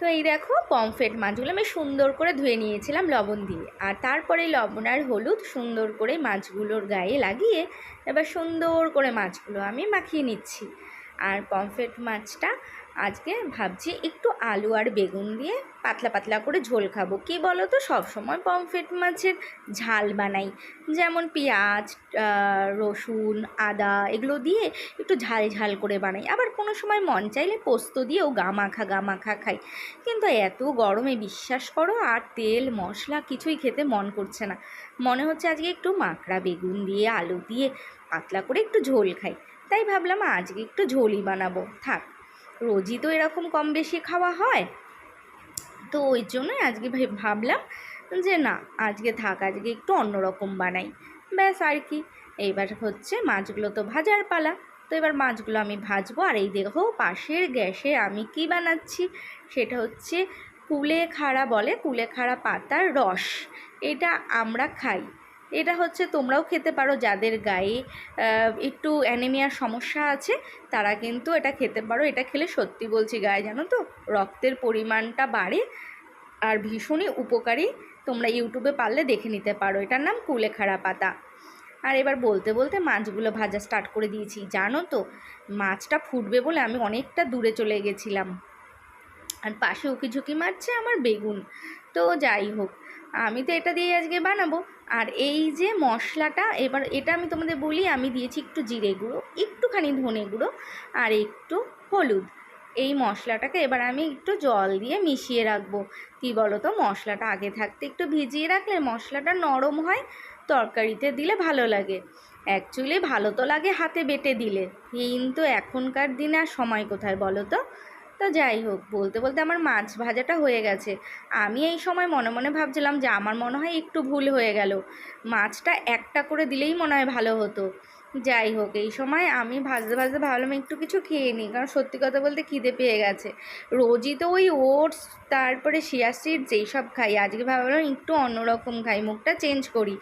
তো এই দেখো পমফ্রেট মাছগুলো আমি সুন্দর করে ধুয়ে নিয়েছিলাম লবণ দিয়ে, আর তারপরে লবণ আর হলুদ সুন্দর করে মাছগুলোর গায়ে লাগিয়ে এবার সুন্দর করে মাছগুলো আমি মাখিয়ে নিচ্ছি। আর পমফ্রেট মাছটা আজকে ভাবছি একটু আলু আর বেগুন দিয়ে পাতলা পাতলা করে ঝোল খাবো। কি বলো তো, সবসময় পমফ্রেট মাছের ঝাল বানাই, যেমন পেঁয়াজ, রসুন, আদা এগুলো দিয়ে একটু ঝাল ঝাল করে বানাই। আবার কোনো সময় মন চাইলে পোস্ত দিয়েও গা মাখা খাই। কিন্তু এত গরমে বিশ্বাস করো আর তেল মশলা কিছুই খেতে মন করছে না। মনে হচ্ছে আজকে একটু মাখড়া বেগুন দিয়ে আলু দিয়ে পাতলা করে একটু ঝোল খাই। তাই ভাবলাম আজকে একটু ঝোলই বানাবো। থাক, রোজই তো এরকম কম বেশি খাওয়া হয়, তো ওই জন্যই আজকে ভাবলাম যে না, আজকে থাক, আজকে একটু অন্যরকম বানাই। ব্যাস আর কি। এইবার হচ্ছে মাছগুলো তো ভাজার পালা। তো এবার মাছগুলো আমি ভাজবো। আর এই দেখো পাশের গ্যাসে আমি কি বানাচ্ছি, সেটা হচ্ছে কুলেখাড়া বলে, কুলেখাড়া পাতার রস। এটা আমরা খাই। এটা হচ্ছে তোমরাও খেতে পারো, যাদের গায়ে একটু অ্যানিমিয়ার সমস্যা আছে তারা কিন্তু এটা খেতে পারো। এটা খেলে সত্যি বলছি গায়ে জানো তো রক্তের পরিমাণটা বাড়ে আর ভীষণই উপকারী। তোমরা ইউটিউবে পারলে দেখে নিতে পারো, এটার নাম কুলেখাড়া পাতা। আর এবার বলতে বলতে মাছগুলো ভাজা স্টার্ট করে দিয়েছি। জানো তো মাছটা ফুটবে বলে আমি অনেকটা দূরে চলে গেছিলাম, আর পাশে উকি ঝুঁকি মারছে আমার বেগুন। তো যাই হোক, আমি তো এটা দিয়ে আজকে বানাবো। আর এই যে মশলাটা, এবার এটা আমি তোমাদের বলি, আমি দিয়েছি একটু জিরে গুঁড়ো, একটুখানি ধনে গুঁড়ো আর একটু হলুদ। এই মশলাটাকে এবার আমি একটু জল দিয়ে মিশিয়ে রাখবো। কি বলো তো, মশলাটা আগে থাকতে একটু ভিজিয়ে রাখলে মশলাটা নরম হয়, তরকারিতে দিলে ভালো লাগে। অ্যাকচুয়ালি ভালো তো লাগে হাতে বেটে দিলে, কিন্তু এখনকার দিনে আর সময় কোথায় বলো তো। তো যাই হোক, বলতে বলতে আমার মাছ ভাজাটা হয়ে গেছে। আমি এই সময় মনে মনে ভাবছিলাম যে আমার মনে হয় একটু ভুল হয়ে গেল, মাছটা একটা করে দিলেই মনে হয় ভালো হতো। যাই হোক, এই সময় আমি ভাজতে ভাজতে ভাবলাম একটু কিছু খেয়ে নিই, কারণ সত্যি কথা বলতে খিদে পেয়ে গেছে। রোজই তো ওই ওটস তারপরে চিয়া সিডস এইসব খাই, আজকে ভাবলাম একটু অন্যরকম খাই, মুখটা চেঞ্জ করি।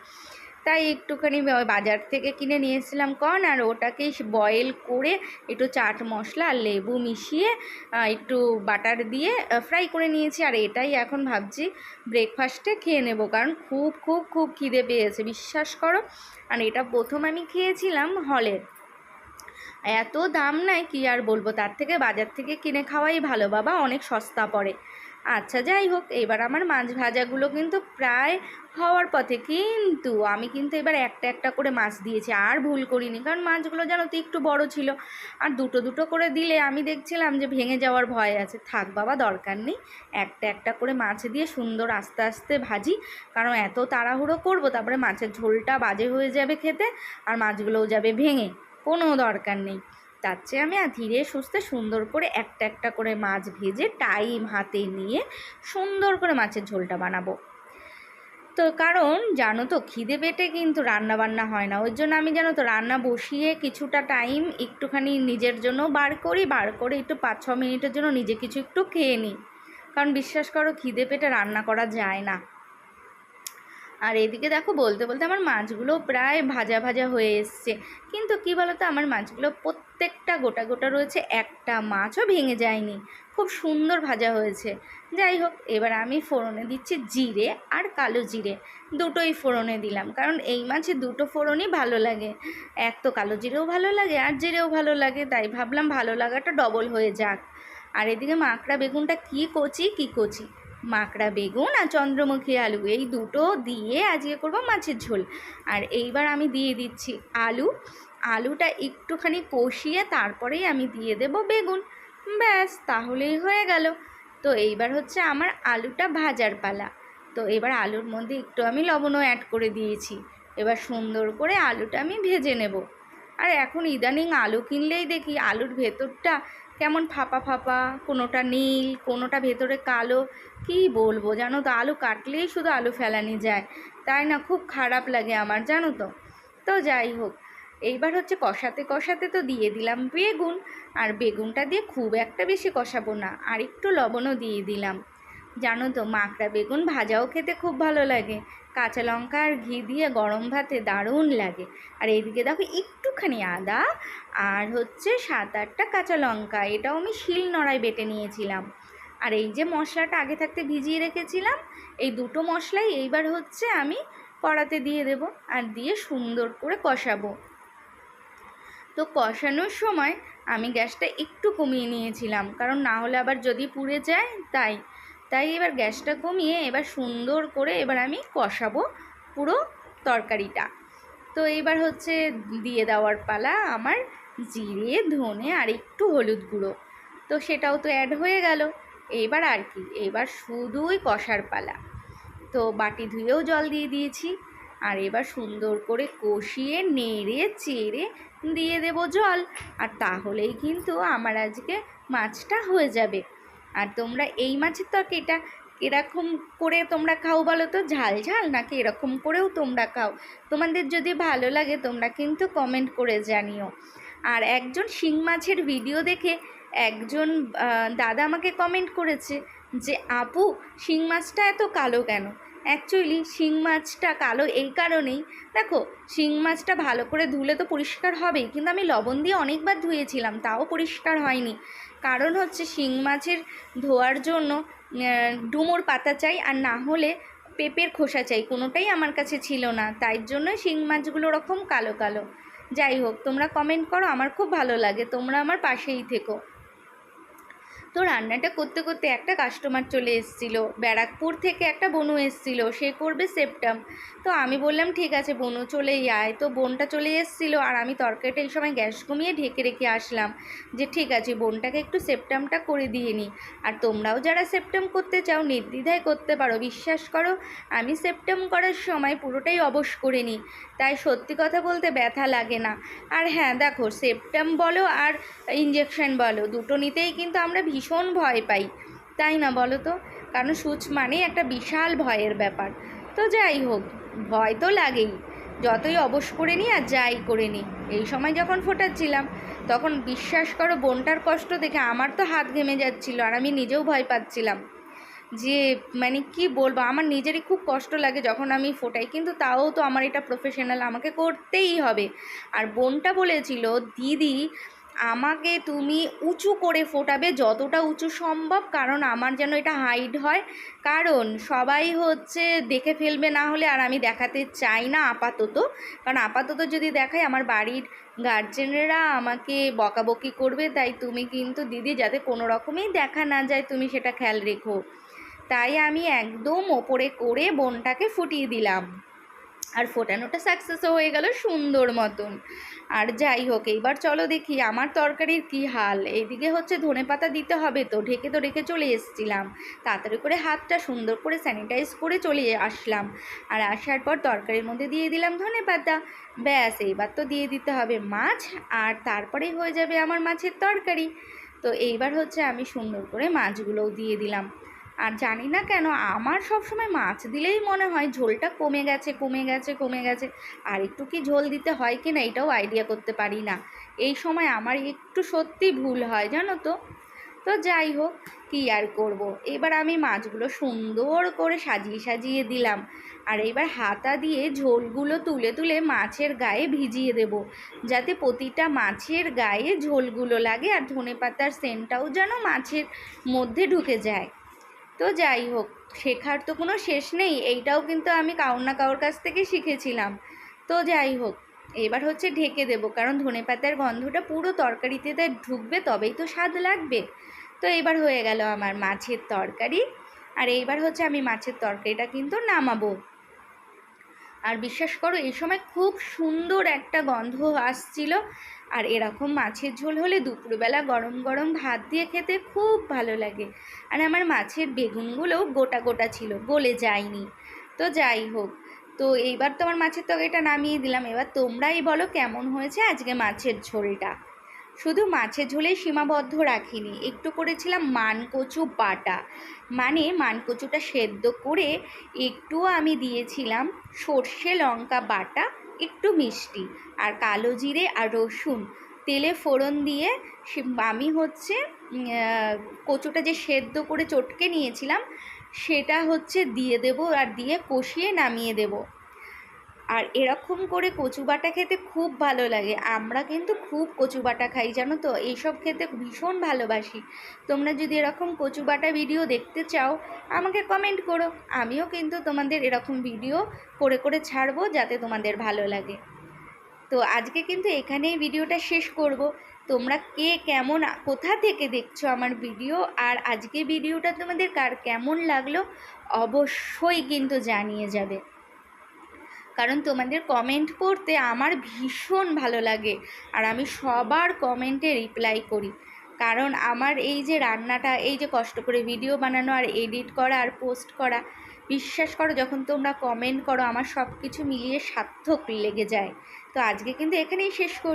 তাই একটুখানি বাজার থেকে কিনে নিয়ে এসেছিলাম কর্ন, আর ওটাকেই বয়েল করে একটু চাট মশলা আর লেবু মিশিয়ে একটু বাটার দিয়ে ফ্রাই করে নিয়েছি। আর এটাই এখন ভাবছি ব্রেকফাস্টে খেয়ে নেব, কারণ খুব খুব খুব খিদে পেয়েছে বিশ্বাস করো। আর এটা প্রথম আমি খেয়েছিলাম হলে, এত দাম নাই কি আর বলবো, তার থেকে বাজার থেকে কিনে খাওয়াই ভালো বাবা, অনেক সস্তা পড়ে। আচ্ছা যাই হোক, এবার আমার মাছ ভাজাগুলো কিন্তু প্রায় হওয়ার পথে, কিন্তু আমি কিন্তু এবার একটা একটা করে মাছ দিয়েছি, আর ভুল করিনি, কারণ মাছগুলো জানো তো একটু বড় ছিল, আর দুটো দুটো করে দিলে আমি দেখছিলাম যে ভেঙে যাওয়ার ভয় আছে। থাক বাবা, দরকার নেই, একটা একটা করে মাছ দিয়ে সুন্দর আস্তে আস্তে ভাজি, কারণ এত তাড়াহুড়ো করবো তারপরে মাছের ঝোলটা বাজে হয়ে যাবে খেতে, আর মাছগুলোও যাবে ভেঙে, কোনো দরকার নেই। তার চেয়ে আমি ধীরে সুস্থে সুন্দর করে একটা একটা করে মাছ ভেজে টাইম হাতে নিয়ে সুন্দর করে মাছের ঝোলটা বানাবো। তো কারণ জানো তো খিদে পেটে কিন্তু রান্না বান্না হয় না, ওই জন্য আমি জানো তো রান্না বসিয়ে কিছুটা টাইম একটুখানি নিজের জন্য বার করে একটু 5-6 মিনিটের জন্য নিজে কিছু একটু খেয়ে নিই, কারণ বিশ্বাস করো খিদে পেটে রান্না করা যায় না। আর এদিকে দেখো বলতে বলতে আমার মাছগুলো প্রায় ভাজা ভাজা হয়ে এসছে, কিন্তু কি বলতো আমার মাছগুলো প্রত্যেকটা গোটা গোটা রয়েছে, একটা মাছও ভেঙে যায়নি, খুব সুন্দর ভাজা হয়েছে। যাই হোক, এবার আমি ফোড়নে দিচ্ছি জিরে আর কালো জিরে, দুটোই ফোড়নে দিলাম, কারণ এই মাছে দুটো ফোড়নই ভালো লাগে। এক তো কালো জিরেও ভালো লাগে আর জিরেও ভালো লাগে, তাই ভাবলাম ভালো লাগাটা ডবল হয়ে যাক। আর এদিকে মাখড়া বেগুনটা কি কচি, মাকড়া বেগুন আর চন্দ্রমুখী আলু এই দুটো দিয়ে আজকে করবো মাছের ঝোল। আর এইবার আমি দিয়ে দিচ্ছি আলুটা একটুখানি কষিয়ে তারপরেই আমি দিয়ে দেব বেগুন, ব্যাস তাহলেই হয়ে গেল। তো এইবার হচ্ছে আমার আলুটা ভাজার পালা। তো এবার আলুর মধ্যে একটু আমি লবণও অ্যাড করে দিয়েছি, এবার সুন্দর করে আলুটা আমি ভেজে নেব। আর এখন ইদানিং আলু কিনলেই দেখি আলুর ভেতরটা কেমন ফাঁপা ফাঁপা, কোনোটা নীল কোনোটা ভেতরে কালো, কি বলবো জানো তো, আলু কাটলেই শুধু আলু ফেলানি যায়, তাই না, খুব খারাপ লাগে আমার জানো তো। তো যাই হোক, এইবার হচ্ছে কষাতে কষাতে তো দিয়ে দিলাম বেগুন, আর বেগুনটা দিয়ে খুব একটা বেশি কষাবো না, আর একটু লবণও দিয়ে দিলাম। জানো তো মাকড়া বেগুন ভাজাও খেতে খুব ভালো লাগে, কাঁচা লঙ্কা আর ঘি দিয়ে গরম ভাতে দারুণ লাগে। আর এইদিকে দেখো একটুখানি আদা আর হচ্ছে 7-8টা কাঁচা লঙ্কা, এটাও আমি শিল নোড়ায় বেটে নিয়েছিলাম। আর এই যে মশলাটা আগে থাকতে ভিজিয়ে রেখেছিলাম, এই দুটো মশলাই এইবার হচ্ছে আমি কড়াতে দিয়ে দেব আর দিয়ে সুন্দর করে কষাবো। তো কষানোর সময় আমি গ্যাসটা একটু কমিয়ে নিয়েছিলাম, কারণ না হলে আবার যদি পুড়ে যায়, তাই এবার গ্যাসটা কমিয়ে এবার সুন্দর করে এবার আমি কষাবো পুরো তরকারিটা। তো এইবার হচ্ছে দিয়ে দেওয়ার পালা আমার জিরে, ধনে আর একটু হলুদ গুঁড়ো। তো সেটাও তো অ্যাড হয়ে গেল। এইবার আর কি, এবার শুধুই কষার পালা। তো বাটি ধুয়েও জল দিয়ে দিয়েছি, আর এবার সুন্দর করে কষিয়ে নেড়ে চেড়ে দিয়ে দেব জল, আর তাহলেই কিন্তু আমার আজকে মাছটা হয়ে যাবে। আর তোমরা এই মাছের তরকারিটা এরকম করে তোমরা খাও বলো তো, ঝাল ঝাল নাকি এরকম করেও তোমরা খাও? তোমাদের যদি ভালো লাগে তোমরা কিন্তু কমেন্ট করে জানিও। আর একজন শিং মাছের ভিডিও দেখে একজন দাদা আমাকে কমেন্ট করেছে যে আপু, শিং মাছটা এত কালো কেন? অ্যাকচুয়ালি শিং মাছটা কালো এই কারণেই, দেখো শিং মাছটা ভালো করে ধুলে তো পরিষ্কার হবেই, কিন্তু আমি লবণ দিয়ে অনেকবার ধুয়েছিলাম তাও পরিষ্কার হয়নি। কারণ হচ্ছে শিং মাছের ধোয়ার জন্য ডুমুর পাতা চাই, আর না হলে পেঁপের খোসা চাই, কোনোটাই আমার কাছে ছিল না, তাই জন্য শিং মাছগুলো ওরকম কালো কালো। যাই হোক, তোমরা কমেন্ট করো, আমার খুব ভালো লাগে, তোমরা আমার পাশেই থেকো। তো রান্নাটা করতে করতে একটা কাস্টমার চলে এসেছিলো, ব্যারাকপুর থেকে একটা বনু এসেছিলো, সে করবে সেপ্টাম। তো আমি বললাম ঠিক আছে বনু চলেই আয়। তো বোনটা চলে এসেছিলো, আর আমি তরকারিটা এই সময় গ্যাস কমিয়ে ঢেকে রেখে আসলাম যে ঠিক আছে বোনটাকে একটু সেপ্টামটা করে দিয়ে নিই। আর তোমরাও যারা সেপ্টাম করতে চাও নির্দ্বিধায় করতে পারো, বিশ্বাস করো আমি সেপ্টাম করার সময় পুরোটাই অবশ করে নিই, তাই সত্যি কথা বলতে ব্যথা লাগে না। আর হ্যাঁ দেখো, সেপ্টাম বলো আর ইঞ্জেকশন বলো, দুটো নিতেই কিন্তু আমরা ভীষণ ভয় পাই, তাই না বলো তো? কারণ সূচ মানেই একটা বিশাল ভয়ের ব্যাপার। তো যাই হোক, ভয় তো লাগেই, যতই অবশ করে নিই আর যাই করে নিই। এই সময় যখন ফোটাচ্ছিলাম তখন বিশ্বাস করো বোনটার কষ্ট দেখে আমার তো হাত ঘেমে যাচ্ছিল, আর আমি নিজেও ভয় পাচ্ছিলাম যে মানে কি বলবো, আমার নিজেরই খুব কষ্ট লাগে যখন আমি ফোটাই, কিন্তু তাও তো আমার এটা প্রফেশনাল, আমাকে করতেই হবে। আর বোনটা বলেছিল দিদি আমাকে তুমি উঁচু করে ফোটাবে, যতটা উঁচু সম্ভব, কারণ আমার যেন এটা হাইড হয়, কারণ সবাই হচ্ছে দেখে ফেলবে না হলে, আর আমি দেখাতে চাই না আপাতত, কারণ আপাতত যদি দেখাই আমার বাড়ির গার্জেনরা আমাকে বকাবকি করবে, তাই তুমি কিন্তু দিদি যাতে কোনো রকমেই দেখা না যায় তুমি সেটা খেয়াল রেখো। তাই আমি একদম ওপরে করে বোনটাকে ফুটিয়ে দিলাম, আর ফোটানোটা সাকসেসও হয়ে গেল সুন্দর মতন। আর যাই হোক, এইবার চলো দেখি আমার তরকারির কি হাল। এইদিকে হচ্ছে ধনেপাতা দিতে হবে, তো ঢেকে তো রেখে চলে এসেছিলাম, তাড়াতাড়ি করে হাতটা সুন্দর করে স্যানিটাইজ করে চলে আসলাম। আর আসার পর তরকারির মধ্যে দিয়ে দিলাম ধনেপাতা, ব্যাস এইবার তো দিয়ে দিতে হবে মাছ, আর তারপরেই হয়ে যাবে আমার মাছের তরকারি। তো এইবার হচ্ছে আমি সুন্দর করে মাছগুলোও দিয়ে দিলাম। আর জানি না কেন আমার সব সময় মাছ দিলেই মনে হয় ঝোলটা কমে গেছে কমে গেছে কমে গেছে, আর একটু কি ঝোল দিতে হয় কি না এটাও আইডিয়া করতে পারি না। এই সময় আমার একটু সত্যি ভুল হয় জানো তো। তো যাই হোক, কী আর করব, এবার আমি মাছগুলো সুন্দর করে সাজিয়ে সাজিয়ে দিলাম, আর এবার হাতা দিয়ে ঝোলগুলো তুলে তুলে মাছের গায়ে ভিজিয়ে দেব, যাতে প্রতিটা মাছের গায়ে ঝোলগুলো লাগে, আর ধনেপাতার সেন্টটাও যেন মাছের মধ্যে ঢুকে যায়। তো যাই হোক, শেখার তো কোনো শেষ নেই, এইটাও কিন্তু আমি কারোর না কারোর কাছ থেকে শিখেছিলাম। তো যাই হোক, এবার হচ্ছে ঢেকে দেবো, কারণ ধনেপাতার গন্ধটা পুরো তরকারিতে ঢুকবে, তবেই তো স্বাদ লাগবে। তো এবার হয়ে গেল আমার মাছের তরকারি, আর এইবার হচ্ছে আমি মাছের তরকারিটা কিন্তু নামাবো। আর বিশ্বাস করো এই সময় খুব সুন্দর একটা গন্ধ আসছিল, আর এরকম মাছের ঝোল হলে দুপুরবেলা গরম গরম ভাত দিয়ে খেতে খুব ভালো লাগে। আর আমার মাছের বেগুনগুলোও গোটা গোটা ছিল, গলে যায়নি। তো যাই হোক, তো এইবার তো আমার মাছের তরকারিটা নামিয়ে দিলাম, এবার তোমরাই বলো কেমন হয়েছে আজকে মাছের ঝোলটা। শুধু মাছের ঝোলেই সীমাবদ্ধ রাখিনি, একটু করেছিলাম মানকচু বাটা, মানে মানকচুটা সেদ্ধ করে একটু আমি দিয়েছিলাম সর্ষে লঙ্কা বাটা, একটু মিষ্টি আর কালো জিরে আর রসুন তেলে ফোড়ন দিয়ে আমি হচ্ছে কচুটা যে সেদ্ধ করে চটকে নিয়েছিলাম সেটা হচ্ছে দিয়ে দেব, আর দিয়ে কষিয়ে নামিয়ে দেব। আর এরকম করে কচু বাটা খেতে খুব ভালো লাগে। আমরা কিন্তু খুব কচু বাটা খাই, জানো তো, এইসব খেতে ভীষণ ভালোবাসি। তোমরা যদি এরকম কচু বাটা ভিডিও দেখতে চাও আমাকে কমেন্ট করো, আমিও কিন্তু তোমাদের এরকম ভিডিও করে করে ছাড়বো যাতে তোমাদের ভালো লাগে। তো আজকে কিন্তু এখানেই ভিডিওটা শেষ করব। তোমরা কে কেমন কোথা থেকে দেখছো আমার ভিডিও, আর আজকে ভিডিওটা তোমাদের কার কেমন লাগলো অবশ্যই কিন্তু জানিয়ে যাবে, কারণ তোমাদের কমেন্ট পড়তে আমার ভীষণ ভালো লাগে। আর আমি সবার কমেন্টে রিপ্লাই করি, কারণ আমার এই যে রান্নাটা, এই যে কষ্ট করে ভিডিও বানানো আর এডিট করা আর পোস্ট করা, বিশ্বাস করো যখন তোমরা কমেন্ট করো আমার সব কিছু মিলিয়ে সার্থক লেগে যায়। তো আজকে কিন্তু এখানেই শেষ করছি।